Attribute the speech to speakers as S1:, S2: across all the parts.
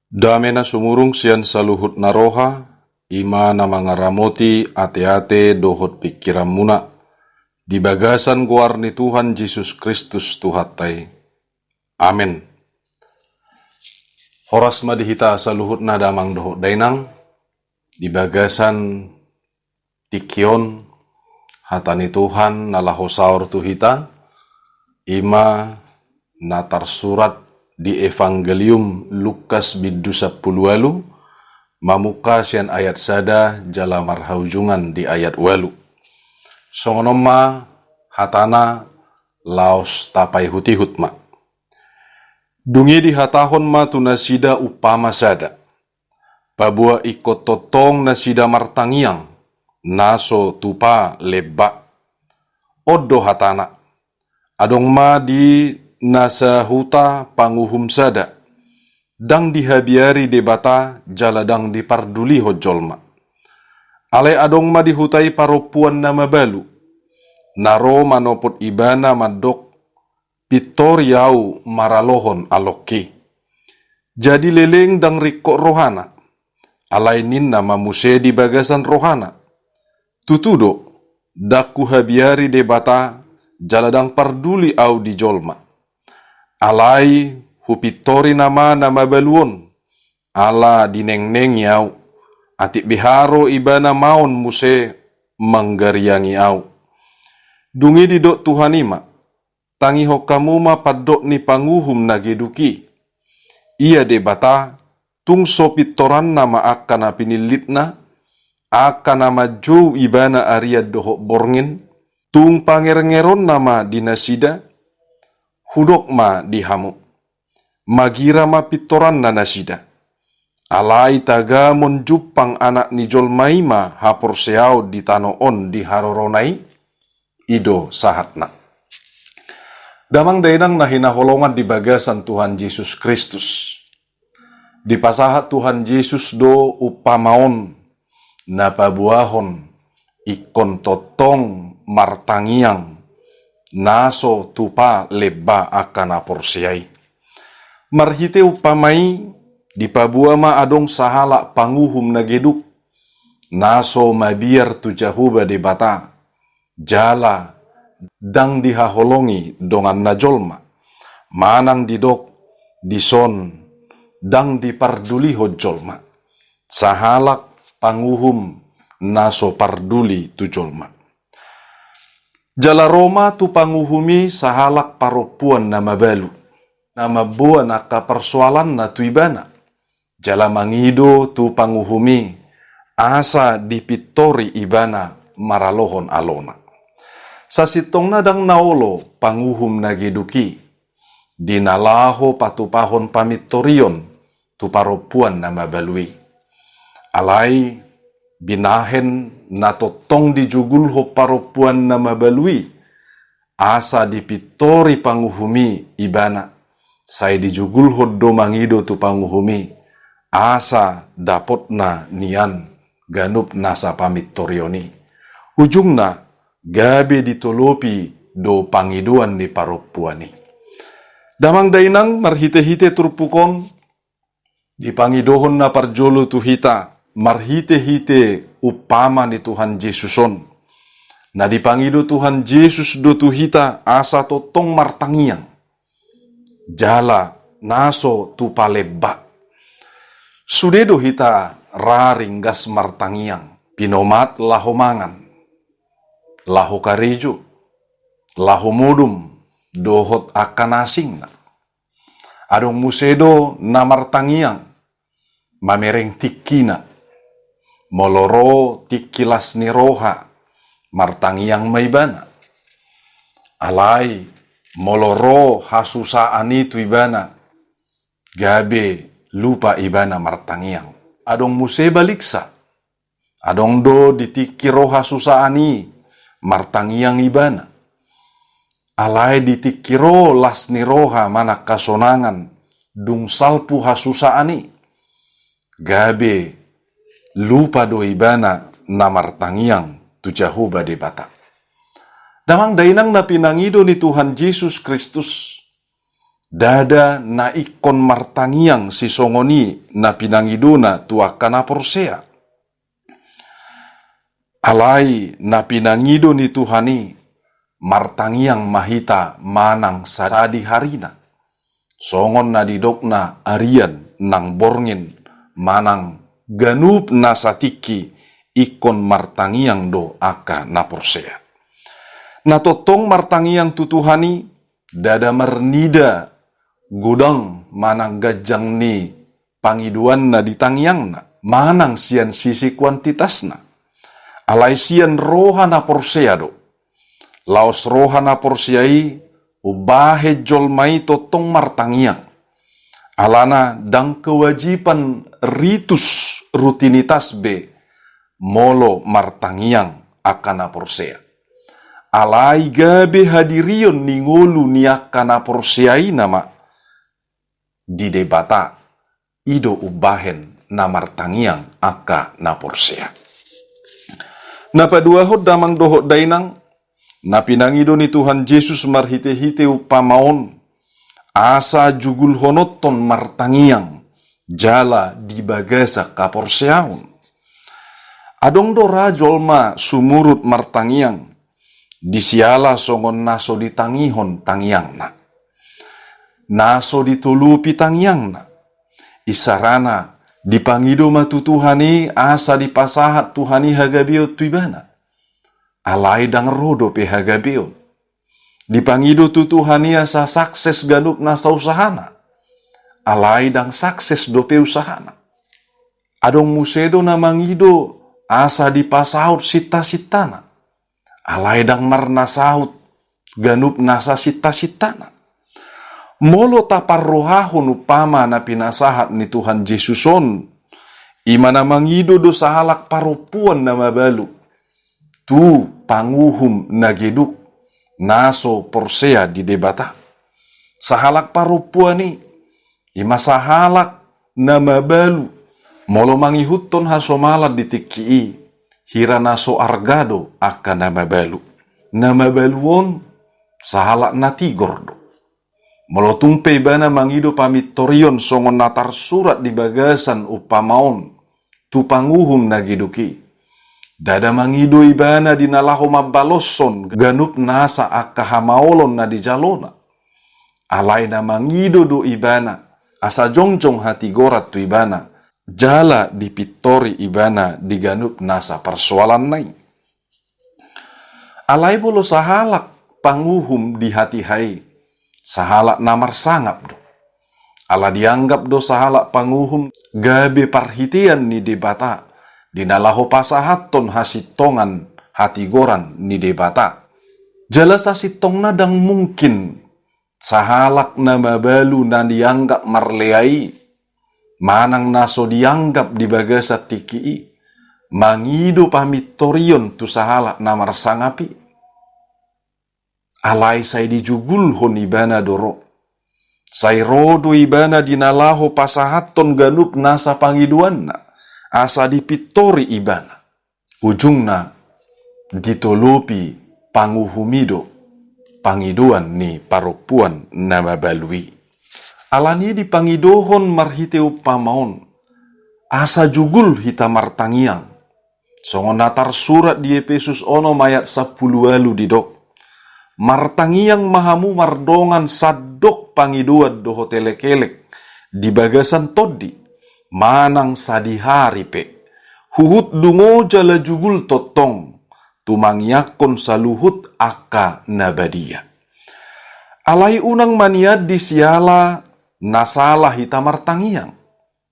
S1: Damena sumurung sian saluhut naroha, ima na mangaramoti ate-ate dohot pikiran muna, di bagasan guar ni Tuhan Yesus Kristus Tuhatai. Amin. Horas madihita saluhut na damang dohot dainang, di bagasan tikion hatani Tuhan nalahosaur tuhita, ima natar surat di Evangelium Lukas bidu 10 mamuka sian ayat sada jala marhaujungan di ayat 8. Songonoma hatana laos tapai hutihut ma. Dungi di hatahon ma tunasida upama sada. Pabua ikot totong nasida martangiang naso tupa leba. Odo hatana. Adong ma di nasa huta panguhum sada, dang dihabiari debata jaladang diparduli hojolma. Ale adong ma dihutai paropuan nama balu, naro manopot ibana madok pitoriau maralohon aloki. Jadi leleng dang rikok rohana, alainin nama muse di bagasan rohana. Tutudo, daku habiari debata jaladang parduli au di jolma. Alai hupitori nama baluon, ala dineng-neng yau, atik biharo ibana maon muse manggariangi au. Dungi didok Tuhanima, tangi hokamu ma padok ni panguhum nageduki. Ia debata, tung sopitoran nama akan apinilitna, akan nama jou ibana aria dohok borngin, tung pangerengeron nama dinasida, hudok ma dihamu. Magira ma pitoran na nasida. Alai taga monjupang anak ni jolmaima hapor seau di tanoon di haroronai. Ido sahatna. Damang dainang nahinaholongan di bagasan Tuhan Yesus Kristus. Di pasahat Tuhan Yesus do upamaon napabuahon ikon totong martangiang naso tupa leba akan aporsiai. Marhite upamai di pabuama adong sahala panguhum nageduk, naso mabiar tujahuba di bata, jala dang dihaholongi dongan najolma, manang didok, dison, dang diparduli hojolma, sahalak panguhum naso parduli tujolma. Jala Roma tu panguhumi sahalak paropuan nama balu. Nama buan aka persoalan na tu ibana. Jala mangido tu panguhumi asa dipitori ibana maralohon alona. Sasitong nadang naolo panguhum nageduki. Dinalaho patupahon pamitorion tu paropuan nama balui. Alai binahen natotong dijugul ho paropuan nama balui, asa dipitori panguhumi ibana, say dijugul ho domangido tu panguhumi, asa dapot na nian ganup nasa pamitorioni. Ujungna gabe ditolopi do pangiduan ni paropuani. Damang dainang marhite-hite turpukon, di pangidohon na parjolo tu hita, marhite-hite upama ni Tuhan Yesuson. Na dipangido Tuhan Yesus do tuhita asa totong martangiang. Jala naso tupaleba. Sudedo hita raring gas martangiang. Pinomat lahomangan. Laho karejo. Laho modum. Dohot akan asing na. Adong musedo na martangiang. Mamereng tikina. Moloro tikilas ni roha, martangiang maibana. Alai, moloro hasusaan itu ibana, gabe lupa ibana martangiang. Adong muse baliksa, adong do ditikiro hasusaani, martangiang ibana. Alai ditikiro las ni roha mana kasonangan, dung salpu hasusaani, gabe lupa do ibana na martangiang tujahuba de bata. Damang dainang na pinangido ni Tuhan Yesus Kristus Dada na ikon martangiang si songoni na pinangiduna tuakana porsea. Alai na pinangido ni Tuhani martangiang mahita manang sadi harina. Songon na didokna arian nang borngin manang ganup na satiki ikon martangiang do aka na porsea. Na totong martangiang tutuhani dada mernida gudang manang gajang ni pangiduan na ditangiang na manang sian sisi kuantitas na alai sian roha na porsea do laos roha na porsiai ubahe jolmai totong martangiang alana dang kewajiban ritus rutinitas be molo martangiang akana porsea alai gabe hadirion ningolu niakana porseai nama di debata ido ubahen na martangiang aka na porsea. Na paduahod damang dohot dainang na pinangido ni Tuhan Yesus marhite-hite upamaon asa jugul honoton martangiang jala di bagasa ka porseaon. Adong do rajolma sumurut martangiang disiala songon naso ditangihon tangiang na. Naso ditulupi tangiang na. Isarana dipangido matutuhani asa dipasahat Tuhani hagabiot tuibana. Alai dang rodo pe hagabiot. Dipangido tutuhani asa sukses ganup nasa usahana. Alai dang sukses dope usahana. Adong musedo na mangido asa dipasaut sita-sitana. Alai dang marna saut ganup nasa sita-sitana. Molo taparrohahon upama na pinasahat ni Tuhan Jesuson, imana mangido do sahalak parupuan na mabalu, tu panguhum na geduk, naso porsea di debata. Sahalak parupuan ni, ima sahalak na mabalu, molo mangihuton hasomalat di tikii, hira naso argado akan na mabalu. Na mabaluon, sahalak na tigor do. Molotung pebana mangido pamitorion songon natar surat di bagasan upamaon tu panguhum na giduki. Dada mangido ibana dinalaho mabaloson ganup nasa akahamaolon na di jalona. Alay na mangido do ibana asa jongjong hati gorat tu ibana jala di pitori ibana di ganup nasa persoalan nai. Alay bolo sahalak panguhum di hati hai. Sahalak namar sangap do. Ala dianggap do sahalak panguhum gabe parhitian ni debata. Dinalaho pasahaton hasitongan hatigoran ni debata. Jelas hasitong na dang mungkin sahalak na mabalu na dianggap marleai. Manang naso dianggap di bagasa tikii. Mangido pamitorion tu sahalak namar sangapi. Alai say dijugul hon ibana doro. Say rodo ibana dinalaho pasahaton ganup nasa pangiduan na. Asa dipitori ibana. Ujungna ditolopi panguhumido. Pangiduan ni parupuan na mabalui. Alani dipangidohon marhite upamaon. Asa jugul hita martangiang. Songon natar surat di Efesus ono mayat 10 walu didok. Martangiang mahamu mardongan sadok pangiduad do hotelekelek di bagasan todi manang sadihari pe huhut dungo jala jugul totong tumangyakon saluhut aka nabadia alai unang maniad di siala nasalah hita martangiang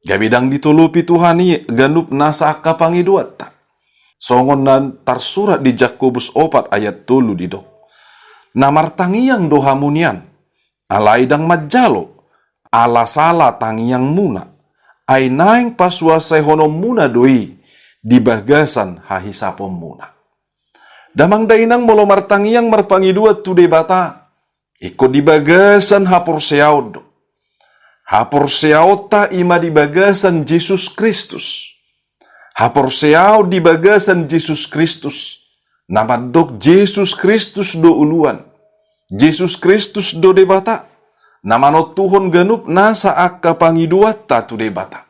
S1: gabidang ditulupi Tuhani ganup nasa aka pangiduat ta songon nan tarsurat di Jakobus 4 ayat 3 didok. Na martangiang doha munian, alai dang majalo, ala sala tangiang muna, ay naing paswasay honom muna doi, di bagasan hahisapom muna. Damang dainang molo martangiang marpangiduat tu debata, iko di bagasan haporseaod. Haporseaod ta ima di bagasan Jesus Kristus. Haporseaod di bagasan Jesus Kristus. Namadok Jesus Kristus do uluan. Jesus Kristus do debata. Namanot Tuhon ganup nasa akka pangiduat tatu debata.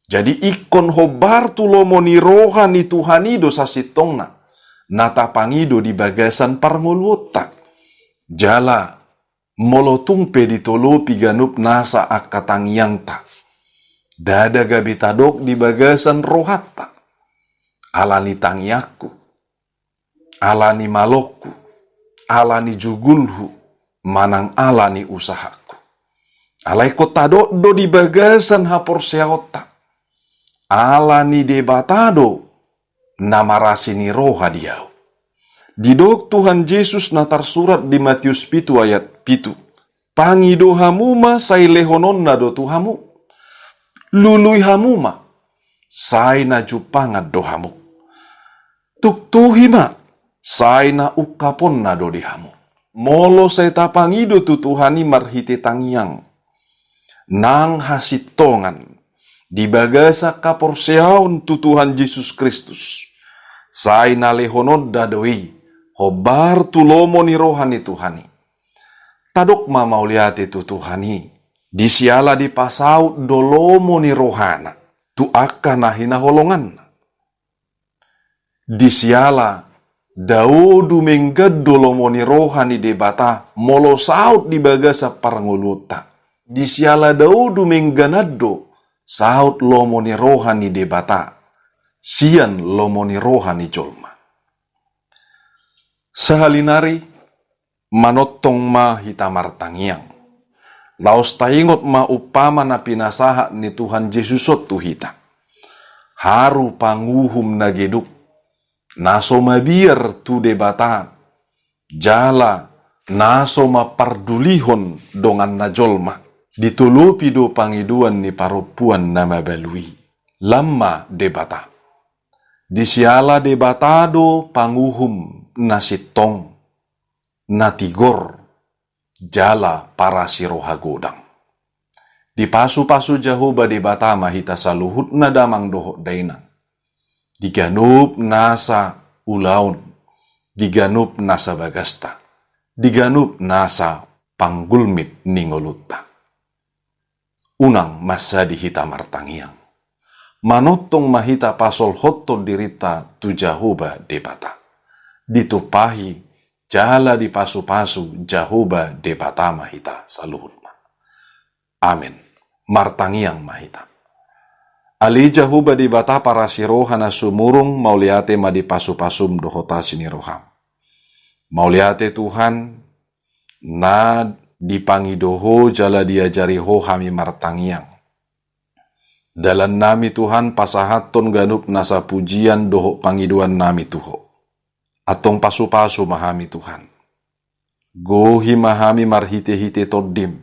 S1: Jadi ikon hobar tulomo ni roha ni Tuhanido sa sitongna. Nata pangido di bagasan parngulwota. Jala molotungpe ditolopi ganup nasa akka tangyang ta. Dada gabitadok di bagasan rohatta. Alani tangyaku. Alani malokku. Alani jugulhu. Manang alani usahaku. Alai kotado do di bagasan hapor seota. Alani debatado namarasini roha diau. Didok Tuhan Yesus natar surat di Matius 7 ayat 7. Pangido hamuma sai lehonon na do tuhamu. Lului hamuma sai na jupangat dohamu. Tuktuhima sai na ukapon na do dihamu. Molo sai tapangido tutuhani marhite tangyang. Nang hasitongan. Di bagasa kaporseaon tu Tuhan Yesus Kristus. Sai nalehonod dadoi, hobar tulomo ni rohani Tuhani. Tadok mamauliate tu Tuhani. Disiala di pasau dolomo ni rohana. Tu akka nahina holongan. Disiala daudu menggad dolomo ni rohani debata. Molo saut di bagasa paranguluta. Disiala daudu mengganado. Saut lomoni rohani debata, sian lomoni rohani jolma. Sahalinari, manotong ma hitamar tangyang. Laos taingot ma upama na pinasaha ni Tuhan Yesusot tu hita. Haru panguhum na geduk, naso mabiar tu debata, jala naso mapardulihon dongan na jolma. Ditulupi do pangiduan ni parupuan nama balui. Lama debata. Disiala debatado panguhum nasitong. Natigor. Jala para siroha godang. Di pasu-pasu Jahoba debata mahita saluhut na damang doho dainang. Diganup nasa ulaon. Diganup nasa bagasta. Diganup nasa panggulmit ningolutta. Unang masa di hitamar tangyang. Manotong mahita pasol hotto dirita tu Jahoba debata. Ditupahi jala di pasu-pasu Jahoba debata mahita saluhutna. Amin. Martangyang mahita. Ali Jahoba debata para siroha na sumurung mauliate ma di pasu-pasum dohota siniroham. Mauliate Tuhan na dipangidoho jala diajari ho hami martangyang. Dalan nami Tuhan pasahaton ganup nasa pujian doho pangiduan nami tuho. Atong pasu-pasu mahami Tuhan. Gohi mahami marhite-hite toddim.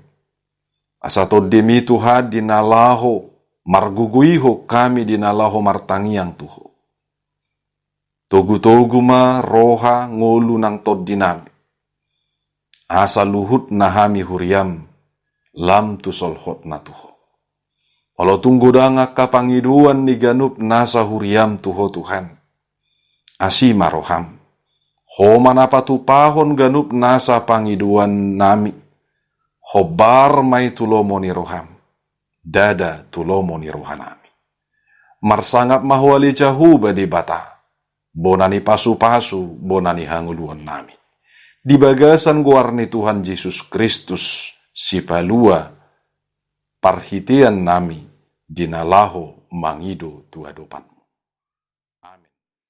S1: Asa toddimi Tuhan dinalaho marguguiho kami dinalaho martangyang tuho. Togu-togu ma roha ngolu nang toddinami. Asa luhut nahami huriam, lam tu solhot na tuho. Walau tunggu danga kapangiduan ni ganup nasa huriam tuho Tuhan. Asima roham. Homan apa tu pahon ganup nasa pangiduan nami. Hobar mai tulomo ni roham. Dada tulomo ni rohanami. Marsangap mahwali Jahoba di bata. Bonani pasu-pasu, bonani hanguluan nami. Di bagasan guarni Tuhan Yesus Kristus, si palua, parhitian nami, dinalaho mangido tuadopanmu. Amin.